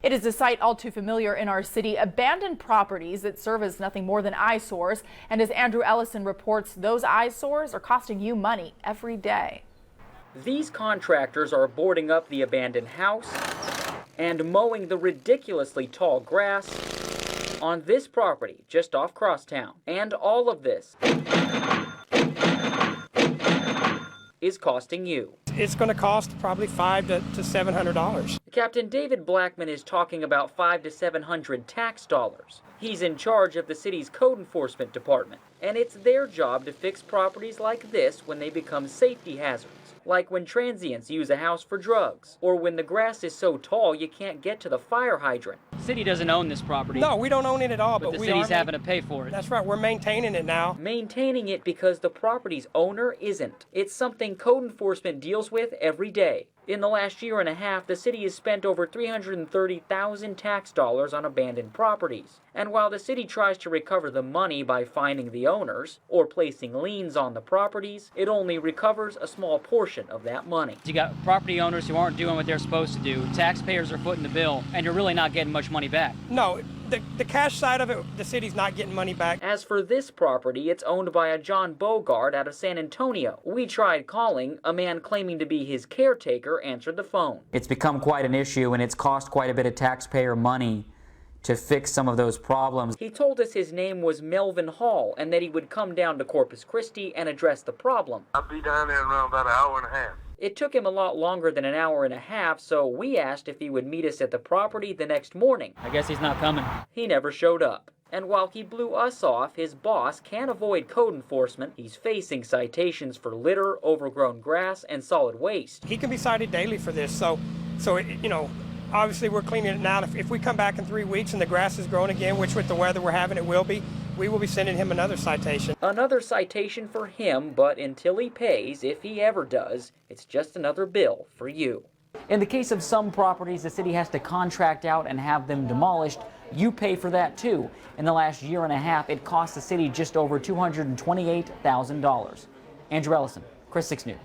It is a sight all too familiar in our city, abandoned properties that serve as nothing more than eyesores. And as Andrew Ellison reports, those eyesores are costing you money every day. These contractors are boarding up the abandoned house and mowing the ridiculously tall grass on this property just off Crosstown. And all of this is costing you. It's going to cost probably $500 to $700. Captain David Blackman is talking about $500 to $700 tax dollars. He's in charge of the city's code enforcement department, and it's their job to fix properties like this when they become safety hazards. Like when transients use a house for drugs, or when the grass is so tall you can't get to the fire hydrant. The city doesn't own this property. No, we don't own it at all, but the city's having to pay for it. That's right, we're maintaining it now. Maintaining it because the property's owner isn't. It's something code enforcement deals with every day. In the last year and a half, the city has spent over $330,000 tax dollars on abandoned properties. And while the city tries to recover the money by fining the owners or placing liens on the properties, it only recovers a small portion of that money. You got property owners who aren't doing what they're supposed to do. Taxpayers are footing the bill, and you're really not getting much money back. No, the cash side of it, the city's not getting money back. As for this property, it's owned by a John Bogart out of San Antonio. We tried calling. A man claiming to be his caretaker answered the phone. It's become quite an issue, and it's cost quite a bit of taxpayer money to fix some of those problems. He told us his name was Melvin Hall and that he would come down to Corpus Christi and address the problem. I'll be down there in around about an hour and a half. It took him a lot longer than an hour and a half, so we asked if he would meet us at the property the next morning. I guess he's not coming. He never showed up. And while he blew us off, his boss can't avoid code enforcement. He's facing citations for litter, overgrown grass, and solid waste. He can be cited daily for this, so you know, obviously we're cleaning it now. If we come back in 3 weeks and the grass is growing again, which with the weather we're having it will be, we will be sending him another citation. Another citation for him, but until he pays, if he ever does, it's just another bill for you. In the case of some properties, the city has to contract out and have them demolished. You pay for that too. In the last year and a half, it cost the city just over $228,000. Andrew Ellison, Chris 6 News.